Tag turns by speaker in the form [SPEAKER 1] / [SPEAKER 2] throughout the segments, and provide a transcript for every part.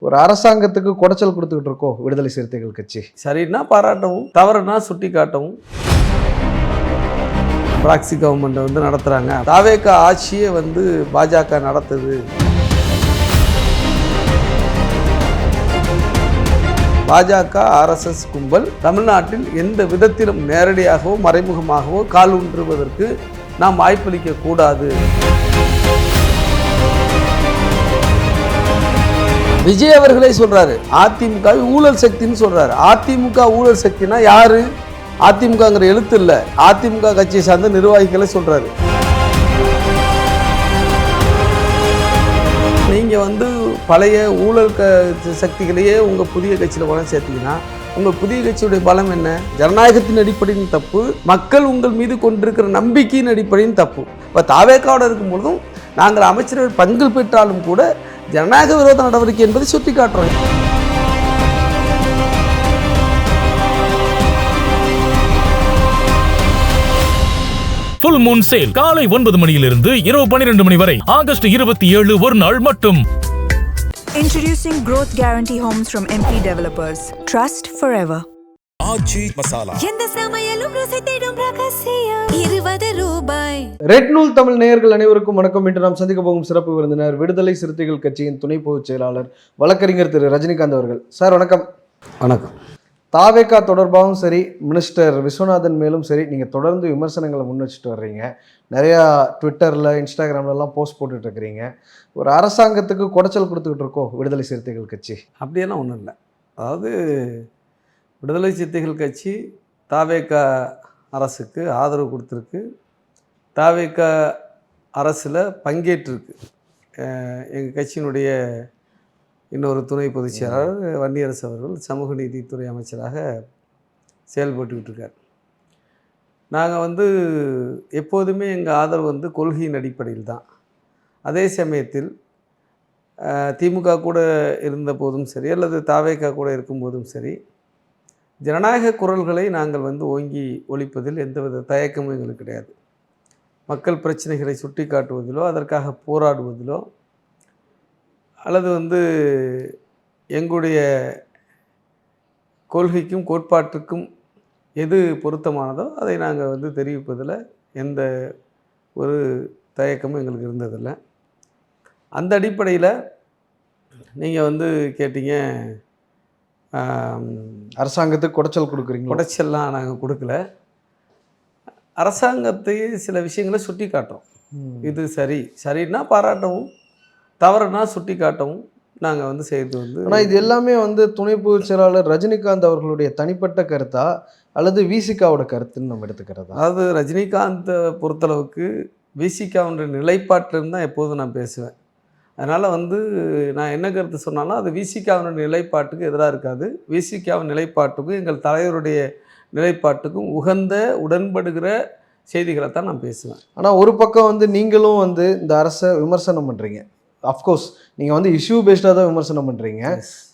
[SPEAKER 1] ஒரு அரசாங்கத்துக்கு குடைச்சல் கொடுத்துக்கிட்டு இருக்கோம் விடுதலை சிறுத்தைகள் கட்சி.
[SPEAKER 2] சரின்னா பாராட்டவும், தவறுனா சுட்டி காட்டவும். ப்ராக்சி கவர்மெண்ட் வந்து நடத்துகிறாங்க. தாவேகா ஆட்சியே வந்து பாஜக நடத்துது. பாஜக ஆர்எஸ்எஸ் கும்பல் தமிழ்நாட்டில் எந்த விதத்திலும் நேரடியாகவோ மறைமுகமாகவோ கால் ஊன்றுவதற்கு நாம் வாய்ப்பளிக்க கூடாது. விஜய் அவர்களே சொல்றாரு, அதிமுக ஊழல் சக்தின்னு சொல்றாரு. அதிமுக ஊழல் சக்தினா யாரு? அதிமுகங்கிற எழுத்து இல்ல, அதிமுக கட்சியை சார்ந்த நிர்வாகிகளை சொல்றாரு. நீங்க வந்து பழைய ஊழல் சக்திகளையே உங்க புதிய கட்சியில பலம் சேர்த்தீங்கன்னா உங்க புதிய கட்சியுடைய பலம் என்ன? ஜனநாயகத்தின் அடிப்படையின் தப்பு, மக்கள் உங்கள் மீது கொண்டிருக்கிற நம்பிக்கையின் அடிப்படையின் தப்பு. இப்போ தாவேக்காவோட இருக்கும் பொழுதும் நாங்கள் அமைச்சர்கள் பங்கு பெற்றாலும் கூட ஜனநாயக விரோத நடவடிக்கை என்பதை சுட்டி காட்டுறோம்.
[SPEAKER 3] ஃபுல் மூன் சேல் காலை 9 மணியிலிருந்து இரவு 12 மணி வரை ஆகஸ்ட் 27 ஒரு நாள் மட்டும்.
[SPEAKER 4] Introducing Growth Guarantee Homes from MP Developers. Trust forever.
[SPEAKER 5] ஆச்சி மசாலா.
[SPEAKER 4] எந்த சமையலும் ருசி தேடும் ரகசியம் 20 ரூபாய்.
[SPEAKER 1] ரெட் நூல் தமிழ் நேயர்கள் அனைவருக்கும் வணக்கம். இன்று நாம் சந்திக்க போகும் சிறப்பு விருந்தினர் விடுதலை சிறுத்தைகள் கட்சியின் துணை பொதுச் செயலாளர் வழக்கறிஞர் திரு ரஜினிகாந்த் அவர்கள். சார் வணக்கம்.
[SPEAKER 2] வணக்கம்.
[SPEAKER 1] தாவேகா தொடர்பாகவும் சரி, மினிஸ்டர் விஸ்வநாதன் மேலும் சரி, நீங்கள் தொடர்ந்து விமர்சனங்களை முன் வச்சுட்டு வர்றீங்க. நிறையா ட்விட்டரில் இன்ஸ்டாகிராம்லலாம் போஸ்ட் போட்டுட்டு இருக்கிறீங்க. ஒரு அரசாங்கத்துக்கு குடைச்சல் கொடுத்துக்கிட்டு இருக்கோம் விடுதலை சிறுத்தைகள் கட்சி.
[SPEAKER 2] அப்படியெல்லாம் ஒன்றும் இல்லை. அதாவது விடுதலை சிறுத்தைகள் கட்சி தாவேகா அரசுக்கு ஆதரவு கொடுத்துருக்கு. தாவேகா அரசில் பங்கேற்றிருக்கு. எங்கள் கட்சியினுடைய இன்னொரு துணை பொதுச் செயலாளர் வன்னியரசு அவர்கள் சமூக நீதித்துறை அமைச்சராக செயல்பட்டுக்கிட்டு இருக்கார். நாங்கள் வந்து எப்போதுமே எங்கள் ஆதரவு வந்து கொள்கையின் அடிப்படையில் தான். அதே சமயத்தில் திமுக கூட இருந்த போதும் சரி, அல்லது தாவேகா கூட இருக்கும்போதும் சரி, ஜனநாயக குரல்களை நாங்கள் வந்து ஓங்கி ஒழிப்பதில் எந்தவித தயக்கமும் எங்களுக்கு கிடையாது. மக்கள் பிரச்சனைகளை சுட்டி காட்டுவதிலோ, அதற்காக போராடுவதிலோ, அல்லது வந்து எங்களுடைய கொள்கைக்கும் கோட்பாட்டுக்கும் எது பொருத்தமானதோ அதை நாங்கள் வந்து தெரிவிப்பதில் எந்த ஒரு தயக்கமும் எங்களுக்கு இருந்ததில்லை. அந்த அடிப்படையில் நீங்கள் வந்து கேட்டீங்க,
[SPEAKER 1] அரசாங்கத்துக்கு குடைச்சல் கொடுக்குறீங்க.
[SPEAKER 2] குடைச்சல்லாம் நாங்கள் கொடுக்கல. அரசாங்கத்தை சில விஷயங்களை சுட்டி காட்டுறோம். இது சரின்னா பாராட்டவும், தவறுனா சுட்டி காட்டவும் நாங்கள் வந்து செய்து வந்து.
[SPEAKER 1] ஆனால் இது எல்லாமே வந்து துணை பொதுச் செயலாளர் ரஜினிகாந்த் அவர்களுடைய தனிப்பட்ட கருத்தா அல்லது விசிகாவோட கருத்துன்னு நம்ம எடுத்துக்கிறதா?
[SPEAKER 2] அதாவது ரஜினிகாந்தை பொறுத்தளவுக்கு விசிகாவுடைய நிலைப்பாட்டிலிருந்து தான் எப்போதும் நான் பேசுவேன். அதனால் வந்து நான் என்ன கருத்து சொன்னாலும் அது விசிகாவினுடைய நிலைப்பாட்டுக்கு எதிராக இருக்காது. விசிகாவின் நிலைப்பாட்டுக்கும் எங்கள் தலைவருடைய நிலைப்பாட்டுக்கும் உகந்த உடன்படுகிற செய்திகளை தான் நான் பேசுவேன்.
[SPEAKER 1] ஆனால் ஒரு பக்கம் வந்து நீங்களும் வந்து இந்த அரசை விமர்சனம் பண்ணுறீங்க. அஃப்கோர்ஸ் நீங்கள் வந்து இஷ்யூ பேஸ்டாக தான் விமர்சனம் பண்ணுறீங்க.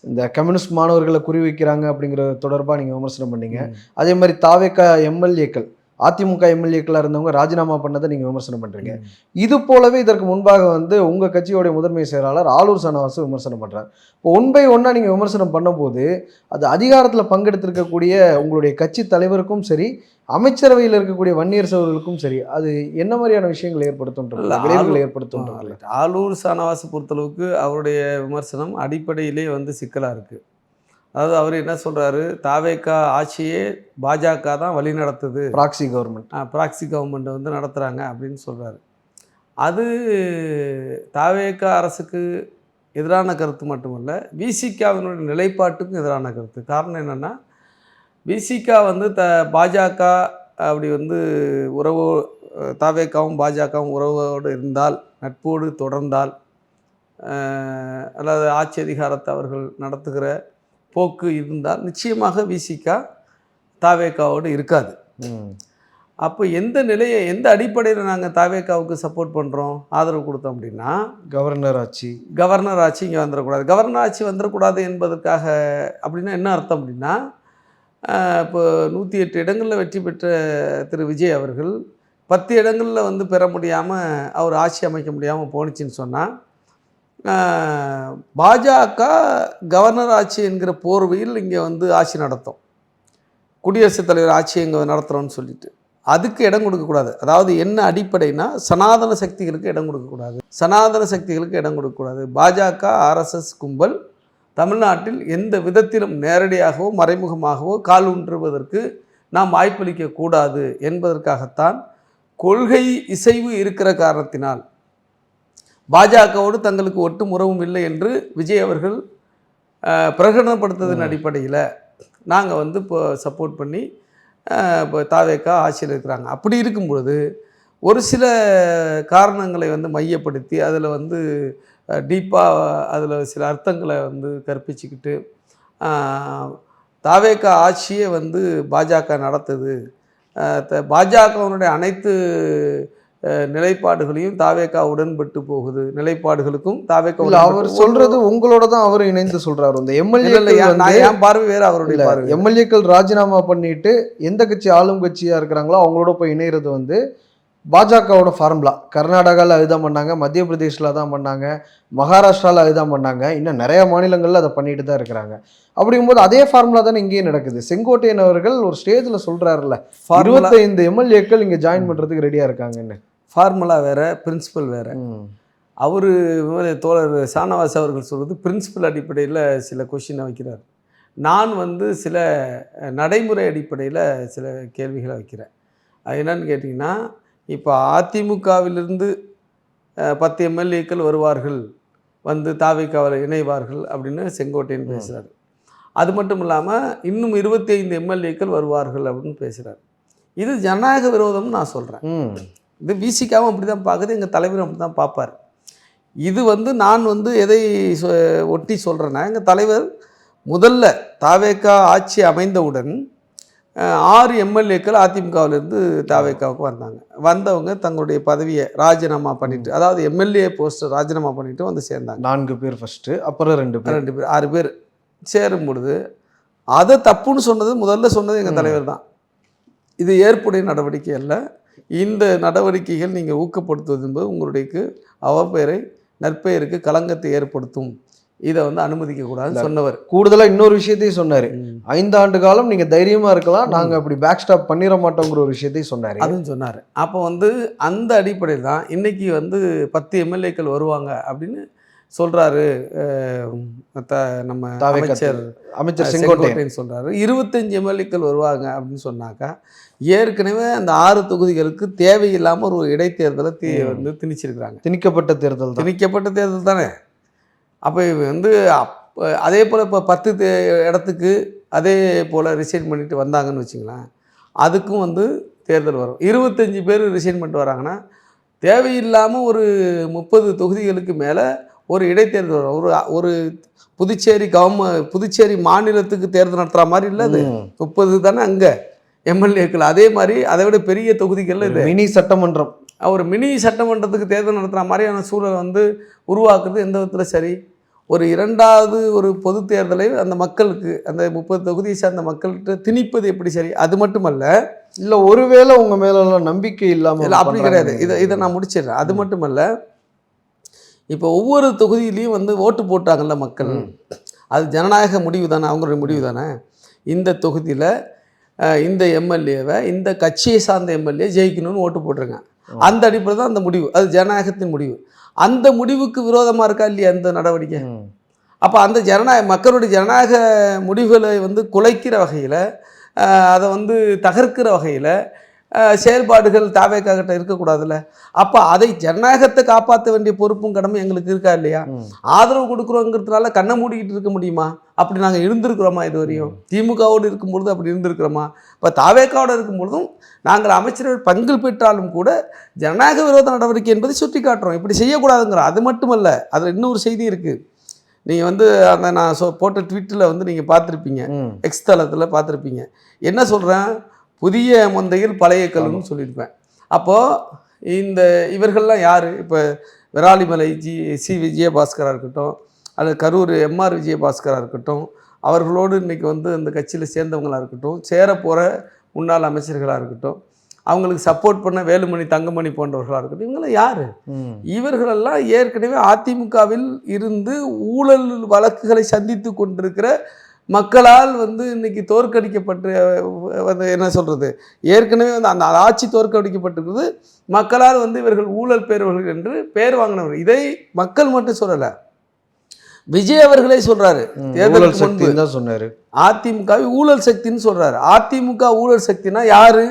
[SPEAKER 1] இந்த கம்யூனிஸ்ட் மாணவர்களை குறி வைக்கிறாங்க அப்படிங்கிற தொடர்பாக நீங்கள் விமர்சனம் பண்ணீங்க. அதே மாதிரி தாவேகா எம்எல்ஏக்கள், அதிமுக எம்எல்ஏக்களாக இருந்தவங்க ராஜினாமா பண்ணதை நீங்கள் விமர்சனம் பண்ணுறீங்க. இது போலவே இதற்கு முன்பாக வந்து உங்கள் கட்சியோடைய முதன்மை செயலாளர் ஆலூர் சனவாசு விமர்சனம் பண்ணுறார். இப்போ 1 by 1 நீங்கள் விமர்சனம் பண்ணும்போது அது அதிகாரத்தில் பங்கெடுத்திருக்கக்கூடிய உங்களுடைய கட்சி தலைவருக்கும் சரி, அமைச்சரவையில் இருக்கக்கூடிய வன்னியரசு அவர்களுக்கும் சரி, அது என்ன மாதிரியான விஷயங்களை ஏற்படுத்தும்?
[SPEAKER 2] ஆலூர் சனவாசு பொறுத்தளவுக்கு அவருடைய விமர்சனம் அடிப்படையிலே வந்து சிக்கலாக இருக்குது. அதாவது அவர் என்ன சொல்கிறாரு, தாவேகா ஆட்சியே பாஜக தான் வழி நடத்துது, ப்ராக்சி கவர்மெண்ட்டை வந்து நடத்துகிறாங்க அப்படின்னு சொல்கிறாரு. அது தாவேகா அரசுக்கு எதிரான கருத்து மட்டுமல்ல, விசிகாவினுடைய நிலைப்பாட்டுக்கும் எதிரான கருத்து. காரணம் என்னென்னா, விசிகா வந்து பாஜக அப்படி வந்து உறவு, தாவேகாவும் பாஜகவும் உறவோடு இருந்தால், நட்போடு தொடர்ந்தால், அல்லது ஆட்சி அதிகாரத்தை அவர்கள் நடத்துகிற போக்கு இருந்தால் நிச்சயமாக விசிகா தாவேகாவோடு இருக்காது. அப்போ எந்த அடிப்படையில் நாங்கள் தாவேகாவுக்கு சப்போர்ட் பண்ணுறோம், ஆதரவு கொடுத்தோம் அப்படின்னா, கவர்னர் ஆட்சி இங்கே வந்துடக்கூடாது. கவர்னர் ஆட்சி வந்துடக்கூடாது என்பதற்காக அப்படின்னா என்ன அர்த்தம் அப்படின்னா, இப்போ 108 இடங்களில் வெற்றி பெற்ற திரு விஜய் அவர்கள் 10 இடங்களில் வந்து பெற முடியாமல் அவர் ஆட்சி அமைக்க முடியாமல் போணுச்சின்னு சொன்னால் பாஜக கவர்னர் ஆட்சி என்கிற போர்வையில் இங்கே வந்து ஆட்சி நடத்தும், குடியரசுத் தலைவர் ஆட்சி இங்கே நடத்துகிறோன்னு சொல்லிட்டு அதுக்கு இடம் கொடுக்கக்கூடாது. அதாவது என்ன அடிப்படைனா சனாதன சக்திகளுக்கு இடம் கொடுக்கக்கூடாது, சனாதன சக்திகளுக்கு இடம் கொடுக்கக்கூடாது. பாஜக ஆர்எஸ்எஸ் கும்பல் தமிழ்நாட்டில் எந்த விதத்திலும் நேரடியாகவோ மறைமுகமாகவோ கால் ஊன்றுவதற்கு நாம் வாய்ப்பளிக்கக்கூடாது என்பதற்காகத்தான் கொள்கை இசைவு இருக்கிற காரணத்தினால் பாஜகவோடு தங்களுக்கு ஒட்டும் உறவும் இல்லை என்று விஜய் அவர்கள் பிரகடனப்படுத்துவதன் அடிப்படையில் நாங்கள் வந்து இப்போ சப்போர்ட் பண்ணி இப்போ தாவேக்கா ஆட்சியில் இருக்கிறாங்க. அப்படி இருக்கும் பொழுது ஒரு சில காரணங்களை வந்து மையப்படுத்தி அதில் வந்து டீப்பாக அதில் சில அர்த்தங்களை வந்து கற்பிச்சுக்கிட்டு தாவேக்கா ஆட்சியே வந்து பாஜக நடத்துது, பாஜகவினுடைய அனைத்து நிலைப்பாடுகளையும் தாவேக்கா உடன்பட்டு போகுது, நிலைப்பாடுகளுக்கும் தாவேக்கா
[SPEAKER 1] அவர் சொல்றது உங்களோட தான் அவர் இணைந்து சொல்றாரு. இந்த
[SPEAKER 2] என் பார்வை வேறு, அவருடைய பார்வை.
[SPEAKER 1] எம்எல்ஏக்கள் ராஜினாமா பண்ணிட்டு எந்த கட்சி ஆளும் கட்சியா இருக்கிறாங்களோ அவங்களோட போய் இணைகிறது வந்து பாஜகவோட ஃபார்முலா. கர்நாடகாவில் அதுதான் பண்ணாங்க, மத்திய பிரதேஷில் தான் பண்ணாங்க, மகாராஷ்டிராவில் அதுதான் பண்ணாங்க, இன்னும் நிறைய மாநிலங்களில் அதை பண்ணிட்டு தான் இருக்கிறாங்க. அப்படிங்கும்போது அதே ஃபார்முலா தானே இங்கேயும் நடக்குது. செங்கோட்டையன் அவர்கள் ஒரு ஸ்டேஜில் சொல்கிறாருல்ல, 25 எம்எல்ஏக்கள் இங்கே ஜாயின் பண்ணுறதுக்கு ரெடியாக இருக்காங்கன்னு.
[SPEAKER 2] ஃபார்முலா வேறு, பிரின்சிபல் வேறு. அவர் தோழர் ஷானவாஸ் அவர்கள் சொல்கிறது பிரின்சிபல் அடிப்படையில் சில கொஷினை வைக்கிறார். நான் வந்து சில நடைமுறை அடிப்படையில் சில கேள்விகளை வைக்கிறேன். அது என்னன்னு கேட்டிங்கன்னா, இப்போ அதிமுகவிலிருந்து 10 எம்எல்ஏக்கள் வருவார்கள், வந்து தாவேக்காவில் இணைவார்கள் அப்படின்னு செங்கோட்டையன் பேசுகிறார். அது மட்டும் இல்லாமல் இன்னும் 25 எம்எல்ஏக்கள் வருவார்கள் அப்படின்னு பேசுகிறார். இது ஜனநாயக விரோதம்னு நான் சொல்கிறேன். இது விசிகாவும் அப்படி தான் பார்க்குது, எங்கள் தலைவரும் அப்படி தான் பார்ப்பார். இது வந்து நான் வந்து எதை ஒட்டி சொல்கிறேன்னா, எங்கள் தலைவர் முதல்ல தாவேக்கா ஆட்சி அமைந்தவுடன் 6 எம்எல்ஏக்கள் அதிமுகவிலேருந்து தாவேக்காவுக்கு வந்தாங்க. வந்தவங்க தங்களுடைய பதவியை ராஜினாமா பண்ணிவிட்டு, அதாவது எம்எல்ஏ போஸ்ட்டை ராஜினாமா பண்ணிவிட்டு வந்து சேர்ந்தாங்க.
[SPEAKER 1] 4 பேர் ஃபஸ்ட்டு, அப்புறம் 2 பேர்
[SPEAKER 2] 6 பேர் சேரும் பொழுது அதை தப்புன்னு சொன்னது முதல்ல சொன்னது எங்கள் தலைவர் தான். இது ஏற்புடைய நடவடிக்கை அல்ல, இந்த நடவடிக்கைகள் நீங்கள் ஊக்கப்படுத்துவது என்பது உங்களுடைய அவப்பெயரை நற்பெயருக்கு களங்கத்தை ஏற்படுத்தும், இதை வந்து அனுமதிக்கக்கூடாதுன்னு சொன்னவர்.
[SPEAKER 1] கூடுதலாக இன்னொரு விஷயத்தையும் சொன்னார், 5 ஆண்டு காலம் நீங்கள் தைரியமாக இருக்கலாம், நாங்கள் அப்படி பேக் ஸ்டாப் பண்ணிட மாட்டோங்கிற ஒரு விஷயத்தையும் சொன்னார்.
[SPEAKER 2] அதுவும் சொன்னார். அப்போ வந்து அந்த அடிப்படையில் தான் இன்றைக்கி வந்து 10 எம்எல்ஏக்கள் வருவாங்க அப்படின்னு சொல்கிறாரு நம்ம அமைச்சர் செங்கோட்டையன் சொல்கிறாரு. 25 எம்எல்ஏக்கள் வருவாங்க அப்படின்னு சொன்னாக்கா ஏற்கனவே அந்த 6 தொகுதிகளுக்கு தேவையில்லாமல் ஒரு இடைத்தேர்தலை வந்து திணிச்சிருக்கிறாங்க.
[SPEAKER 1] திணிக்கப்பட்ட தேர்தல் தானே.
[SPEAKER 2] அப்போ வந்து அதே போல் இப்போ 10 இடத்துக்கு அதே போல் ரிசைன் பண்ணிட்டு வந்தாங்கன்னு வச்சுங்களேன், அதுக்கும் வந்து தேர்தல் வரும். 25 பேர் ரிசைன் பண்ணிட்டு வராங்கன்னா தேவையில்லாமல் ஒரு 30 தொகுதிகளுக்கு மேலே ஒரு இடைத்தேர்தல் வரும். ஒரு புதுச்சேரி மாநிலத்துக்கு தேர்தல் நடத்துகிற மாதிரி இல்லை, அது 30 தானே அங்கே எம்எல்ஏக்கள். அதே மாதிரி அதை விட பெரிய தொகுதிகளில் இது
[SPEAKER 1] மினி சட்டமன்றம்,
[SPEAKER 2] ஒரு மினி சட்டமன்றத்துக்கு தேர்தல் நடத்துகிற மாதிரியான சூழல் வந்து உருவாக்குறது எந்த விதத்தில் சரி? ஒரு 2வது ஒரு பொது தேர்தலை அந்த மக்களுக்கு, அந்த 30 தொகுதியை சார்ந்த மக்கள்கிட்ட திணிப்பது எப்படி சரி? அது மட்டுமல்ல,
[SPEAKER 1] இல்லை ஒருவேளை உங்கள் மேலெல்லாம் நம்பிக்கை இல்லாமல்
[SPEAKER 2] அப்படி கிடையாது. இதை நான் முடிச்சிடுறேன். அது மட்டுமல்ல, இப்போ ஒவ்வொரு தொகுதியிலையும் வந்து ஓட்டு போட்டாங்கல்ல மக்கள், அது ஜனநாயக முடிவு தானே, அவங்களுடைய முடிவு தானே. இந்த தொகுதியில் இந்த எம்எல்ஏவை இந்த கட்சியை சார்ந்த எம்எல்ஏ ஜெயிக்கணும்னு ஓட்டு போட்டிருங்க. அந்த அடிப்படை தான் அந்த முடிவு, அது ஜனநாயகத்தின் முடிவு. அந்த முடிவுக்கு விரோதமாக இருக்கா இல்லையா அந்த நடவடிக்கை? அப்போ அந்த மக்களுடைய ஜனநாயக முடிவுகளை வந்து குலைக்கிற வகையில், அதை வந்து தகர்க்கிற வகையில் செயல்பாடுகள் தாவேக்காகிட்ட இருக்கக்கூடாதுல்ல. அப்போ அதை ஜனநாயகத்தை காப்பாற்ற வேண்டிய பொறுப்பும் கடமை எங்களுக்கு இருக்கா இல்லையா? ஆதரவு கொடுக்குறோங்கிறதுனால கண்ணை மூடிக்கிட்டு இருக்க முடியுமா? அப்படி நாங்கள் இருந்திருக்கிறோமா? இது வரையும் திமுகவோடு இருக்கும்பொழுது அப்படி இருந்திருக்கிறோமா? இப்போ தாவேக்காவோடு இருக்கும்பொழுதும் நாங்கள் அமைச்சர்கள் பங்கு பெற்றாலும் கூட ஜனநாயக விரோத நடவடிக்கை என்பதை சுட்டி காட்டுறோம், இப்படி செய்யக்கூடாதுங்கிறோம். அது மட்டுமல்ல, அதில் இன்னொரு செய்தி இருக்குது. நீங்கள் வந்து அந்த நான் போட்ட ட்விட்டில் வந்து நீங்கள் பார்த்துருப்பீங்க, எக்ஸ் தளத்தில் பார்த்துருப்பீங்க. என்ன சொல்கிறேன்? புதிய மந்தையில் பழைய கல்லுன்னு சொல்லியிருப்பேன். அப்போது இவர்கள்லாம் யார்? இப்போ விராலிமலை சி விஜயபாஸ்கராக இருக்கட்டும், அல்லது கரூர் எம்ஆர் விஜயபாஸ்கராக இருக்கட்டும், அவர்களோடு இன்றைக்கி வந்து அந்த கட்சியில் சேர்ந்தவங்களாக இருக்கட்டும், சேரப்போகிற முன்னாள் அமைச்சர்களாக இருக்கட்டும், அவங்களுக்கு சப்போர்ட் பண்ண வேலுமணி தங்கமணி போன்றவர்களாக இருக்கட்டும், இவங்களாம் யார்? இவர்களெல்லாம் ஏற்கனவே அதிமுகவில் இருந்து ஊழல் வழக்குகளை சந்தித்து கொண்டிருக்கிற மக்களால் வந்து இன்னைக்கு தோற்கடிக்கப்பட்டு வந்து என்ன சொல்கிறது, ஏற்கனவே வந்து அந்த ஆட்சி தோற்கடிக்கப்பட்டிருக்கிறது. மக்களால் வந்து இவர்கள் ஊழல் பேர்வர்கள் என்று பேர் வாங்கினவர். இதை மக்கள் மட்டும் சொல்லலை, விஜய் அவர்களே சொல்றாரு. தேர்தலுக்கு முன்பு
[SPEAKER 1] தான் சொன்னாரு,
[SPEAKER 2] அதிமுக ஊழல் சக்தின்னு சொல்றாரு. அதிமுக ஊழல் சக்தினா யாரு?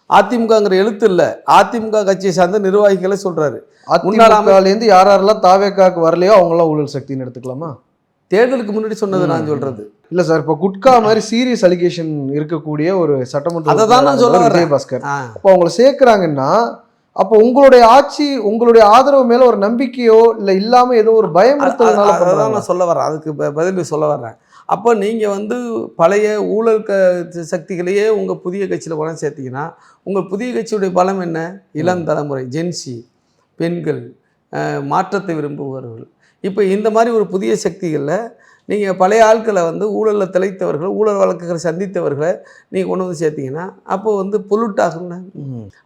[SPEAKER 2] அதிமுகங்கிற எழுத்து இல்ல, அதிமுக கட்சியை சார்ந்த நிர்வாகிகளை சொல்றாரு.
[SPEAKER 1] அதிமுகலேருந்து யாரெல்லாம் தாவேக்காக்கு வரலையோ அவங்களாம் ஊழல் சக்தின்னு எடுத்துக்கலாமா?
[SPEAKER 2] தேர்தலுக்கு முன்னாடி சொன்னது நான் சொல்றது
[SPEAKER 1] இல்ல சார். இப்போ குட்கா மாதிரி சீரியஸ் அலிகேஷன் இருக்கக்கூடிய ஒரு சட்டமன்ற
[SPEAKER 2] அதை தான் நான் சொல்ல வரேன்.
[SPEAKER 1] விஜயபாஸ்கர் அப்போ அவங்களை சேர்க்கிறாங்கன்னா அப்போ உங்களுடைய ஆட்சி, உங்களுடைய ஆதரவு மேல ஒரு நம்பிக்கையோ இல்லை இல்லாம ஏதோ ஒரு பயமுறுத்தல்னால
[SPEAKER 2] அதான் நான் சொல்ல வரேன். அதுக்கு பதில் சொல்ல வர்றேன். அப்போ நீங்கள் வந்து பழைய ஊழல் சக்திகளையே உங்கள் புதிய கட்சியில் பலம் சேர்த்திங்கன்னா உங்கள் புதிய கட்சியுடைய பலம் என்ன? இளம் தலைமுறை, ஜென்சி, பெண்கள், மாற்றத்தை விரும்புபவர்கள். இப்போ இந்த மாதிரி ஒரு புதிய சக்திகளில் நீங்கள் பழைய ஆட்களை வந்து ஊழலில் திளைத்தவர்கள், ஊழல் வழக்குகளை சந்தித்தவர்களை நீங்கள் கொண்டு வந்து சேர்த்திங்கன்னா அப்போ வந்து பொல்யூட் ஆகும்ல.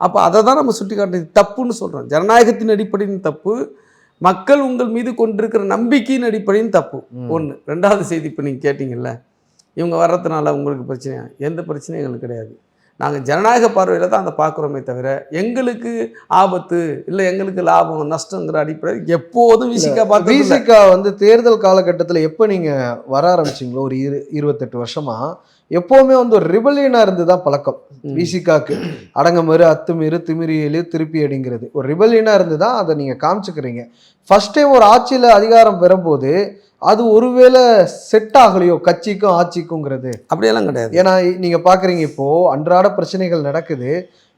[SPEAKER 2] அப்போ அதை தான் நம்ம சுட்டி காட்டுறது தப்புன்னு சொல்கிறோம். ஜனநாயகத்தின் அடிப்படையின் தப்பு, மக்கள் உங்கள் மீது கொண்டிருக்கிற நம்பிக்கையின் அடிப்படையின் தப்பு. ஒன்று. ரெண்டாவது செய்தி, இப்போ நீங்கள் கேட்டிங்கல்ல, இவங்க வர்றதுனால உங்களுக்கு பிரச்சனையா? எந்த பிரச்சனையும் எங்களுக்கு கிடையாது. நாங்கள் ஜனநாயக பார்வையில் தான் அதை பார்க்குறோமே தவிர எங்களுக்கு ஆபத்து இல்லை, எங்களுக்கு லாபம் நஷ்டங்கிற அடிப்படையில் எப்போதும்
[SPEAKER 1] விசிகா வந்து தேர்தல் காலகட்டத்தில் எப்போ நீங்கள் வர ஆரம்பிச்சிங்களோ ஒரு 28 வருஷமா எப்போவுமே வந்து ஒரு ரிபலியனாக இருந்து தான் பழக்கம். விசிகாக்கு அடங்கமறு அத்துமீறு திமிரி எழு திருப்பி அடிங்கிறது ஒரு ரிபலியனாக இருந்து தான் அதை நீங்கள் காமிச்சுக்கிறீங்க. ஃபர்ஸ்ட் டைம் ஒரு ஆட்சியில் அதிகாரம் பெறும்போது அது ஒருவேளை செட் ஆகலையோ கட்சிக்கும் ஆட்சிக்குங்கிறது?
[SPEAKER 2] அப்படியெல்லாம் கிடையாது.
[SPEAKER 1] ஏன்னா நீங்கள் பார்க்குறீங்க இப்போது அன்றாட பிரச்சனைகள் நடக்குது,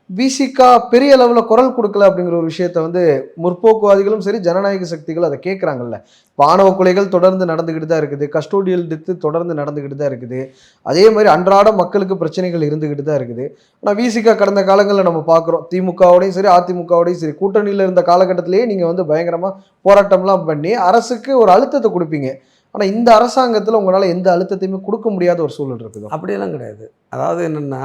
[SPEAKER 1] விசிகா பெரிய அளவில் குரல் கொடுக்கல அப்படிங்கிற ஒரு விஷயத்த வந்து முற்போக்குவாதிகளும் சரி ஜனநாயக சக்திகளும் அதை கேட்குறாங்கல்ல. ஆணவ கொலைகள் தொடர்ந்து நடந்துக்கிட்டு தான் இருக்குது, கஸ்டோடியல் டெத்து தொடர்ந்து நடந்துக்கிட்டு தான் இருக்குது, அதே மாதிரி அன்றாட மக்களுக்கு பிரச்சனைகள் இருந்துக்கிட்டு தான் இருக்குது. ஆனால் விசிகா கடந்த காலங்களில் நம்ம பார்க்குறோம், திமுகவோடையும் சரி அதிமுகவோடையும் சரி கூட்டணியில் இருந்த காலகட்டத்திலேயே நீங்கள் வந்து பயங்கரமாக போராட்டம்லாம் பண்ணி அரசுக்கு ஒரு அழுத்தத்தை கொடுப்பீங்க. ஆனால் இந்த அரசாங்கத்தில் உங்களால் எந்த அழுத்தத்தையுமே கொடுக்க முடியாத ஒரு சூழல் இருக்குது.
[SPEAKER 2] அப்படியெல்லாம் கிடையாது. அதாவது என்னென்னா,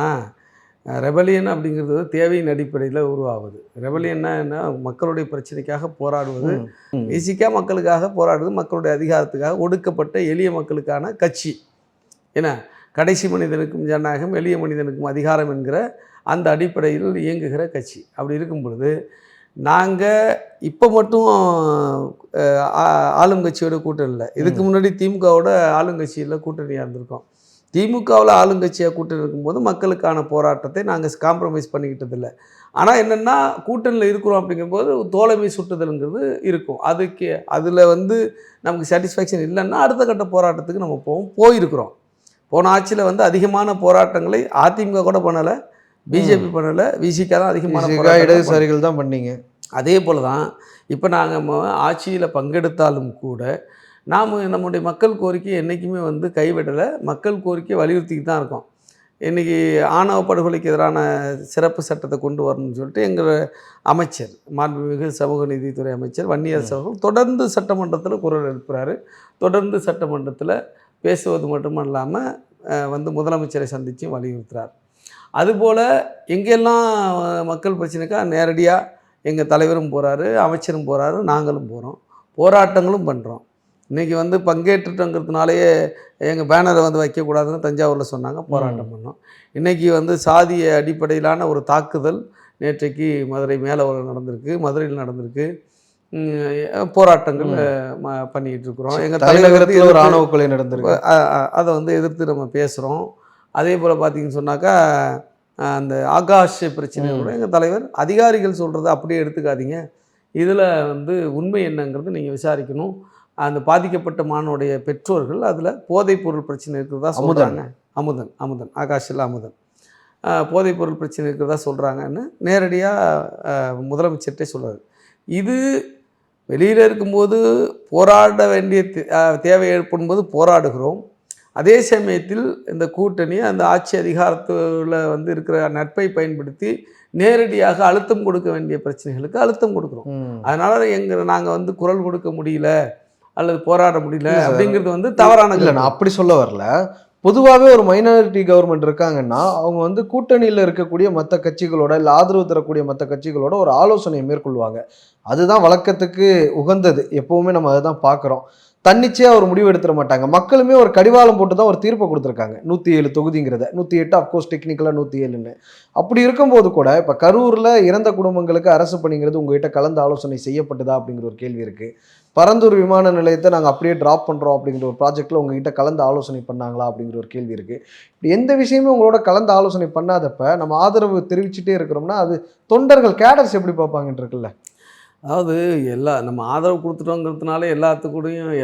[SPEAKER 2] ரெபலியன் அப்படிங்கிறது தேவையின் அடிப்படையில் உருவாகுது. ரெபலியன்னா என்ன? மக்களுடைய பிரச்சனைக்காக போராடுவது. விசிகா மக்களுக்காக போராடுவது, மக்களுடைய அதிகாரத்துக்காக, ஒடுக்கப்பட்ட எளிய மக்களுக்கான கட்சி. ஏன்னா கடைசி மனிதனுக்கும் ஜனநாயகம், எளிய மனிதனுக்கும் அதிகாரம் என்கிற அந்த அடிப்படையில் இயங்குகிற கட்சி. அப்படி இருக்கும் பொழுது நாங்கள் இப்போ மட்டும் ஆளுங்கட்சியோட கூட்டணி இல்லை, இதுக்கு முன்னாடி திமுகவோட ஆளுங்கட்சியில் கூட்டணியாக இருந்திருக்கோம். திமுகவில் ஆளுங்கட்சியாக கூட்டணி இருக்கும்போது மக்களுக்கான போராட்டத்தை நாங்கள் காம்ப்ரமைஸ் பண்ணிக்கிட்டது இல்லை. ஆனால் என்னென்னா கூட்டணியில் இருக்கிறோம் அப்படிங்கும்போது தோழமை சுட்டுதலுங்கிறது இருக்கும். அதில் வந்து நமக்கு சாட்டிஸ்ஃபேக்ஷன் இல்லைன்னா அடுத்த கட்ட போராட்டத்துக்கு நம்ம போயிருக்கிறோம். போன ஆட்சியில் வந்து அதிகமான போராட்டங்களை அதிமுக கூட பண்ணலை, பிஜேபி பண்ணலை, விசிகா தான் அதிகமான
[SPEAKER 1] இடதுசாரிகள் தான் பண்ணீங்க.
[SPEAKER 2] அதே போல் தான் இப்போ நாங்கள் ஆட்சியில் பங்கெடுத்தாலும் கூட நாம் நம்முடைய மக்கள் கோரிக்கை என்றைக்குமே வந்து கைவிடலை, மக்கள் கோரிக்கையை வலியுறுத்திக்கிட்டு தான் இருக்கோம். இன்றைக்கி ஆணவ படுகொலைக்கு எதிரான சிறப்பு சட்டத்தை கொண்டு வரணும்னு சொல்லிட்டு எங்கள் அமைச்சர், மாண்புமிகு சமூக நீதித்துறை அமைச்சர் வன்னியரசு அவர்கள் தொடர்ந்து சட்டமன்றத்தில் குரல் எழுப்புகிறாரு. தொடர்ந்து சட்டமன்றத்தில் பேசுவது மட்டும் இல்லாமல் வந்து முதலமைச்சரை சந்தித்து வலியுறுத்துகிறார். அதுபோல் எங்கெல்லாம் மக்கள் பிரச்சனைக்காக நேரடியாக எங்கள் தலைவரும் போகிறாரு, அமைச்சரும் போகிறாரு, நாங்களும் போகிறோம், போராட்டங்களும் பண்ணுறோம். இன்றைக்கி வந்து பங்கேற்றுட்டோங்கிறதுனாலேயே எங்கள் பேனரை வந்து வைக்கக்கூடாதுன்னு தஞ்சாவூரில் சொன்னாங்க, போராட்டம் பண்ணோம். இன்றைக்கி வந்து சாதிய அடிப்படையிலான ஒரு தாக்குதல் நேற்றைக்கு மதுரை மேலவரம் நடந்திருக்கு, மதுரையில் நடந்திருக்கு, போராட்டங்கள் பண்ணிக்கிட்டு இருக்கிறோம். எங்கள் தலைநகரத்தில்
[SPEAKER 1] ஒரு ஆணவ கொலை நடந்திருக்கு,
[SPEAKER 2] அதை வந்து எதிர்த்து நம்ம பேசுகிறோம். அதே போல் பார்த்திங்கன்னு சொன்னாக்கா அந்த ஆகாஷ் பிரச்சனை கூட எங்கள் தலைவர் அதிகாரிகள் சொல்கிறத அப்படியே எடுத்துக்காதீங்க, இதில் வந்து உண்மை என்னங்கிறது நீங்கள் விசாரிக்கணும். அந்த பாதிக்கப்பட்ட மாணவனுடைய பெற்றோர்கள் அதில் போதைப்பொருள் பிரச்சனை இருக்கிறதா சொல்கிறாங்க. அமுதன் ஆகாஷில் அமுதன் போதைப்பொருள் பிரச்சனை இருக்கிறதா சொல்கிறாங்கன்னு நேரடியாக முதலமைச்சர்கிட்டே சொல்கிறார். இது வெளியில் இருக்கும்போது போராட வேண்டிய தேவை ஏற்படும்போது போராடுகிறோம். அதே சமயத்தில் இந்த கூட்டணி அந்த ஆட்சி அதிகாரத்தில் வந்து இருக்கிற நட்பை பயன்படுத்தி நேரடியாக அழுத்தம் கொடுக்க வேண்டிய பிரச்சனைகளுக்கு அழுத்தம் கொடுக்குறோம். அதனால் நாங்கள் வந்து குரல் கொடுக்க முடியல அல்லது போராட முடியல அப்படிங்கிறது வந்து தவறான.
[SPEAKER 1] இல்லை, நான் அப்படி சொல்ல வரல. பொதுவாகவே ஒரு மைனாரிட்டி கவர்மெண்ட் இருக்காங்கன்னா அவங்க வந்து கூட்டணியில் இருக்கக்கூடிய மற்ற கட்சிகளோட இல்லை ஆதரவு தரக்கூடிய மற்ற கட்சிகளோட ஒரு ஆலோசனையை மேற்கொள்வாங்க. அதுதான் வழக்கத்துக்கு உகந்தது. எப்பவுமே நம்ம அதை தான் பார்க்குறோம். தன்னிச்சையாக ஒரு முடிவு எடுத்துட மாட்டாங்க. மக்களுமே ஒரு கடிவாளம் போட்டு தான் ஒரு தீர்ப்பை கொடுத்துருக்காங்க. 107 தொகுதிங்கிறத 108 அஃப்கோர்ஸ் டெக்னிக்கலாக 107ன்னு. அப்படி இருக்கும்போது கூட இப்போ கரூரில் இறந்த குடும்பங்களுக்கு அரசு பணிங்கிறது உங்ககிட்ட கலந்து ஆலோசனை செய்யப்பட்டதா அப்படிங்கிற ஒரு கேள்வி இருக்குது. பரந்தூர் விமான நிலையத்தை நாங்கள் அப்படியே ட்ராப் பண்ணுறோம் அப்படிங்கிற ஒரு ப்ராஜெக்டில் உங்ககிட்ட கலந்து ஆலோசனை பண்ணாங்களா அப்படிங்கிற ஒரு கேள்வி இருக்குது. இப்படி எந்த விஷயமே உங்களோட கலந்து ஆலோசனை பண்ணாதப்ப நம்ம ஆதரவு தெரிவிச்சுட்டே இருக்கிறோம்னா அது தொண்டர்கள் கேடர்ஸ் எப்படி பார்ப்பாங்கன்னு இருக்குல்ல.
[SPEAKER 2] அதாவது நம்ம ஆதரவு கொடுத்துட்டோங்கிறதுனால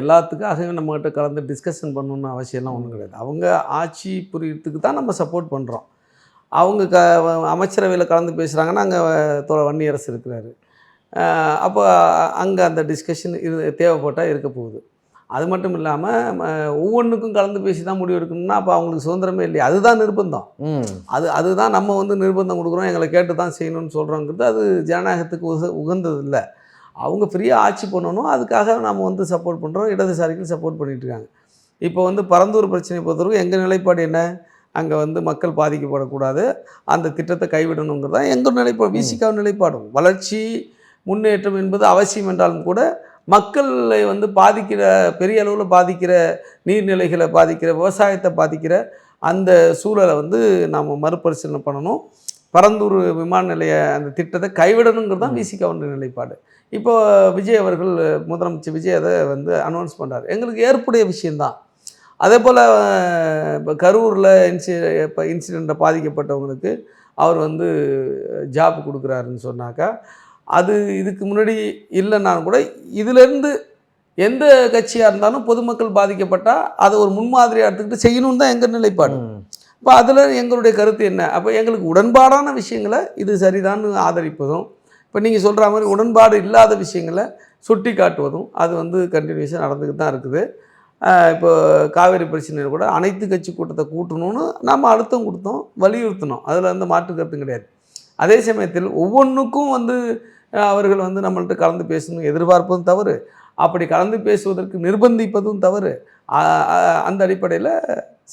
[SPEAKER 2] எல்லாத்துக்காக நம்மகிட்ட கலந்து டிஸ்கஷன் பண்ணணுன்னு அவசியம்லாம் ஒன்றும் கிடையாது. அவங்க ஆட்சி புரியறதுக்கு தான் நம்ம சப்போர்ட் பண்ணுறோம். அவங்க அமைச்சரவையில் கலந்து பேசுகிறாங்கன்னா அங்கே வன்னியரசு இருக்கிறாரு. அப்போ அங்கே அந்த டிஸ்கஷன் தேவைப்பட்டால் இருக்க போகுது. அது மட்டும் இல்லாமல் ஒவ்வொன்றுக்கும் கலந்து பேசி தான் முடிவு எடுக்கணும்னா அப்போ அவங்களுக்கு சுதந்திரமே இல்லையா? அதுதான் நிர்பந்தம். அதுதான் நம்ம வந்து நிர்பந்தம் கொடுக்குறோம், எங்களை கேட்டு தான் செய்யணும்னு சொல்கிறோங்கிறது அது ஜனநாயகத்துக்கு உகந்தது இல்லை. அவங்க ஃப்ரீயாக ஆட்சி பண்ணணும், அதுக்காக நம்ம வந்து சப்போர்ட் பண்ணுறோம். இடதுசாரிகள் சப்போர்ட் பண்ணிகிட்ருக்காங்க. இப்போ வந்து பரந்தூர் பிரச்சனை பொறுத்தவரைக்கும் எங்கள் நிலைப்பாடு என்ன? அங்கே வந்து மக்கள் பாதிக்கப்படக்கூடாது, அந்த திட்டத்தை கைவிடணுங்கிறது தான் எங்கள் நிலைப்பாடு. விசிகாவின் நிலைப்பாடும் வளர்ச்சி முன்னேற்றம் என்பது அவசியம் என்றாலும் கூட மக்களை வந்து பெரிய அளவில் பாதிக்கிற நீர்நிலைகளை பாதிக்கிற விவசாயத்தை பாதிக்கிற அந்த சூழலை வந்து நாம் மறுபரிசீலனை பண்ணணும். பரந்தூர் விமான நிலைய அந்த திட்டத்தை கைவிடணுங்கிறது தான் விசிகாவுடைய நிலைப்பாடு. இப்போ விஜய் அவர்கள் முதலமைச்சர் விஜய் அதை வந்து அனௌன்ஸ் பண்ணுறாரு. எங்களுக்கு ஏற்புடைய விஷயந்தான். அதே போல் இப்போ கரூரில் இன்சிடெண்ட்டில் பாதிக்கப்பட்டவங்களுக்கு அவர் வந்து ஜாப் கொடுக்குறாருன்னு சொன்னாக்கா அது இதுக்கு முன்னாடி இல்லைன்னாலும் கூட இதிலேருந்து எந்த கட்சியாக இருந்தாலும் பொதுமக்கள் பாதிக்கப்பட்டால் அதை ஒரு முன்மாதிரியாக எடுத்துக்கிட்டு செய்யணும்னு தான் எங்கள் நிலைப்பாடு. இப்போ அதில் எங்களுடைய கருத்து என்ன? அப்போ எங்களுக்கு உடன்பாடான விஷயங்களை இது சரிதான்னு ஆதரிப்பதும், இப்போ நீங்கள் சொல்கிற மாதிரி உடன்பாடு இல்லாத விஷயங்களை சுட்டி காட்டுவதும் அது வந்து கண்டினியூஸாக நடந்துக்கிட்டு தான் இருக்குது. இப்போ காவேரி பிரச்சனையில் கூட அனைத்து கட்சி கூட்டத்தை கூட்டணும்னு நம்ம அழுத்தம் கொடுத்தோம், வலியுறுத்தினோம். அதில் வந்து மாற்று கருத்தும் கிடையாது. அதே சமயத்தில் ஒவ்வொன்றுக்கும் வந்து அவர்கள் வந்து நம்மள்ட்ட கலந்து பேசணும் எதிர்பார்ப்பதும் தவறு, அப்படி கலந்து பேசுவதற்கு நிர்பந்திப்பதும் தவறு. அந்த அடிப்படையில்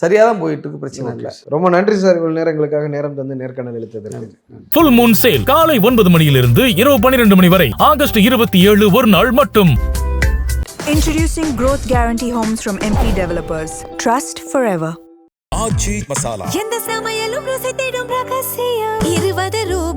[SPEAKER 2] சரியாக தான் போயிட்டுருக்கு, பிரச்சனை இல்லை.
[SPEAKER 1] ரொம்ப நன்றி சார், இவ்வளவு நேரம் எங்களுக்காக நேரம் தந்து நேர்காணல் அளித்ததற்கு.
[SPEAKER 3] ஃபுல் மூன் சேல் காலை 9 மணியிலிருந்து இரவு 12 மணி வரை ஆகஸ்ட் 27 ஒரு நாள் மட்டும்.
[SPEAKER 4] Introducing Growth Guarantee Homes from MP Developers. Trust forever.
[SPEAKER 5] ஆச்சி மசாலா.
[SPEAKER 6] எந்த சமையலும் ருசி தேடும் ரகசியம் 20 ரூபாய்